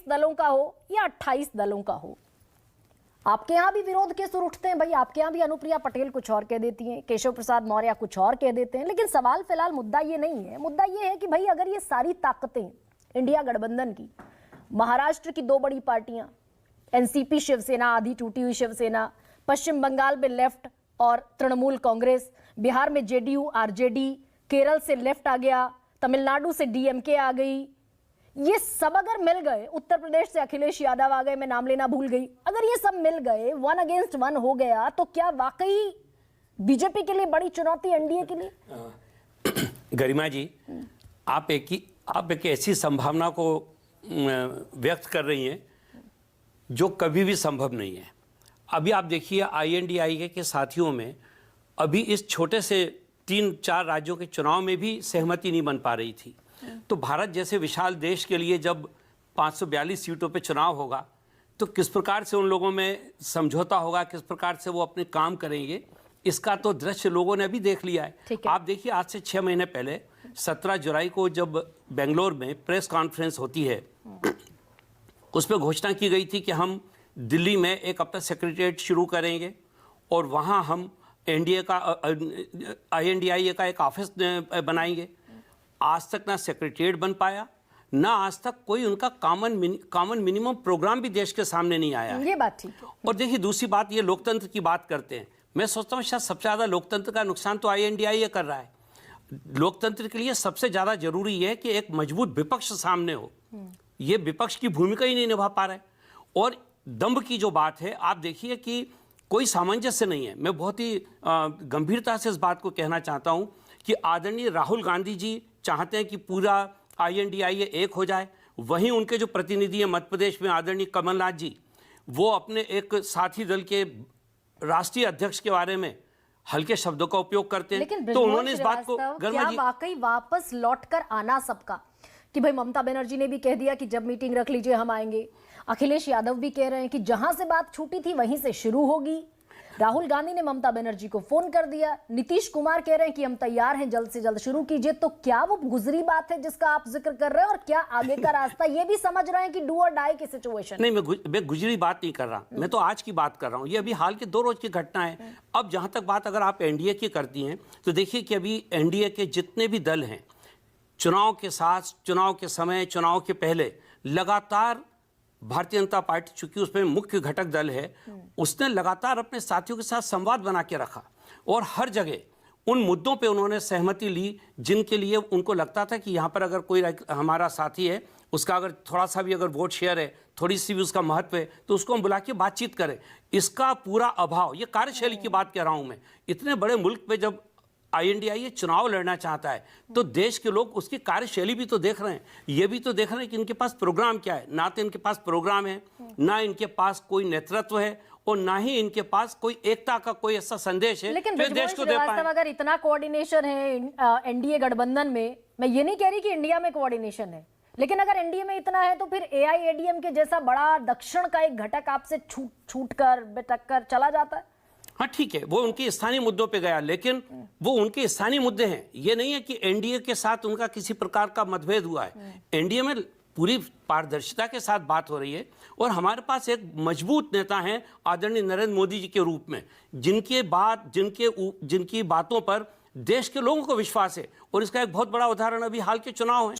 दलों का हो या 28 दलों का हो, आपके यहां भी विरोध के सुर उठते हैं भाई। आपके यहां भी अनुप्रिया पटेल कुछ और कह देती हैं, केशव प्रसाद मौर्य कुछ और कह देते हैं। लेकिन सवाल फिलहाल मुद्दा ये नहीं है, मुद्दा ये है कि भाई अगर ये सारी ताकतें इंडिया गठबंधन की, महाराष्ट्र की दो बड़ी पार्टियां एनसीपी शिवसेना, आधी टूटी हुई शिवसेना, पश्चिम बंगाल में लेफ्ट और तृणमूल कांग्रेस, बिहार में जेडीयू आरजेडी, केरल से लेफ्ट आ गया, तमिलनाडु से डीएमके आ गई, ये सब अगर मिल गए, उत्तर प्रदेश से अखिलेश यादव आ गए, मैं नाम लेना भूल गई, अगर ये सब मिल गए, 1 अगेंस्ट 1 हो गया, तो क्या वाकई बीजेपी के लिए बड़ी चुनौती एनडीए के लिए? गरिमा जी, आप एक ऐसी संभावना को व्यक्त कर रही हैं जो कभी भी संभव नहीं है। अभी आप देखिए INDIA के साथियों में अभी इस छोटे से 3-4 राज्यों के चुनाव में भी सहमति नहीं बन पा रही थी। तो भारत जैसे विशाल देश के लिए जब 542 सीटों पे चुनाव होगा तो किस प्रकार से उन लोगों में समझौता होगा, किस प्रकार से वो अपने काम करेंगे, इसका तो दृश्य लोगों ने अभी देख लिया है। आप देखिए आज से 6 महीने पहले 17 जुलाई को जब बेंगलोर में प्रेस कॉन्फ्रेंस होती है, उस पर घोषणा की गई थी कि हम दिल्ली में एक अपना सेक्रेटरीट शुरू करेंगे और वहाँ हम INDIA का एक ऑफिस बनाएंगे। आज तक ना सेक्रेटरीट बन पाया, ना आज तक कोई उनका कॉमन मिनिमम प्रोग्राम भी देश के सामने नहीं आया। ये बात ठीक है। और देखिए दूसरी बात, ये लोकतंत्र की बात करते हैं, मैं सोचता हूँ शायद सबसे ज़्यादा लोकतंत्र का नुकसान तो INDIA कर रहा है। लोकतंत्र के लिए सबसे ज़्यादा जरूरी है कि एक मजबूत विपक्ष सामने हो। ये विपक्ष की भूमिका ही नहीं निभा पा रहे। और दम्भ की जो बात है, आप देखिए कि कोई सामंजस्य नहीं है। मैं बहुत ही गंभीरता से इस बात को कहना चाहता हूँ कि आदरणीय राहुल गांधी जी चाहते हैं कि पूरा INDIA एक हो जाए, वहीं उनके जो प्रतिनिधि हैं मध्य प्रदेश में आदरणीय कमलनाथ जी, वो अपने एक साथी दल के राष्ट्रीय अध्यक्ष के बारे में हल्के शब्दों का उपयोग करते हैं। तो उन्होंने इस बात को क्या वाकई वापस लौटकर आना सबका कि भाई ममता बनर्जी ने भी कह दिया कि जब मीटिंग रख लीजिए हम आएंगे, अखिलेश यादव भी कह रहे हैं कि जहां से बात छूटी थी वहीं से शुरू होगी, राहुल गांधी ने ममता बनर्जी को फोन कर दिया, नीतीश कुमार कह रहे हैं कि हम तैयार हैं, जल्द से जल्द शुरू कीजिए। तो क्या वो गुजरी बात है जिसका आप जिक्र कर रहे हैं, और क्या आगे का रास्ता ये भी समझ रहे हैं कि डू और डाई की सिचुएशन? नहीं, मैं गुजरी बात नहीं कर रहा, मैं तो आज की बात कर रहा हूँ। ये अभी हाल के 2 रोज की घटना है। अब जहां तक बात अगर आप एनडीए की करती हैं तो देखिए कि अभी एनडीए के जितने भी दल हैं, चुनाव के साथ, चुनाव के समय, चुनाव के पहले लगातार भारतीय जनता पार्टी, चूंकि उसमें मुख्य घटक दल है, उसने लगातार अपने साथियों के साथ संवाद बना के रखा और हर जगह उन मुद्दों पे उन्होंने सहमति ली जिनके लिए उनको लगता था कि यहाँ पर अगर कोई हमारा साथी है, उसका अगर थोड़ा सा भी अगर वोट शेयर है, थोड़ी सी भी उसका महत्व है, तो उसको हम बुला के बातचीत करें। इसका पूरा अभाव, ये कार्यशैली की बात कह रहा हूँ मैं। इतने बड़े मुल्क पे जब INDIA चुनाव लड़ना चाहता है तो देश के लोग उसकी कार्यशैली भी तो देख रहे हैं, ये भी तो देख रहे हैं कि इनके पास प्रोग्राम क्या है। ना तो इनके पास प्रोग्राम है, ना इनके पास कोई नेतृत्व है, और ना ही इनके पास कोई एकता का कोई ऐसा संदेश है लेकिन जो देश को दे पाए। अगर इतना कोऑर्डिनेशन है एनडीए गठबंधन में, मैं ये नहीं कह रही कि इंडिया में कोऑर्डिनेशन है, लेकिन अगर एनडीए में इतना है तो फिर AIADM के जैसा बड़ा दक्षिण का एक घटक आपसे छूट कर बिटक कर चला जाता है। हाँ ठीक है, वो उनके स्थानीय मुद्दों पे गया, लेकिन वो उनके स्थानीय मुद्दे हैं। ये नहीं है कि एनडीए के साथ उनका किसी प्रकार का मतभेद हुआ है। एनडीए में पूरी पारदर्शिता के साथ बात हो रही है और हमारे पास एक मजबूत नेता हैं आदरणीय नरेंद्र मोदी जी के रूप में, जिनकी बातों पर देश के लोगों को विश्वास है। और इसका एक बहुत बड़ा उदाहरण अभी हाल के चुनाव है।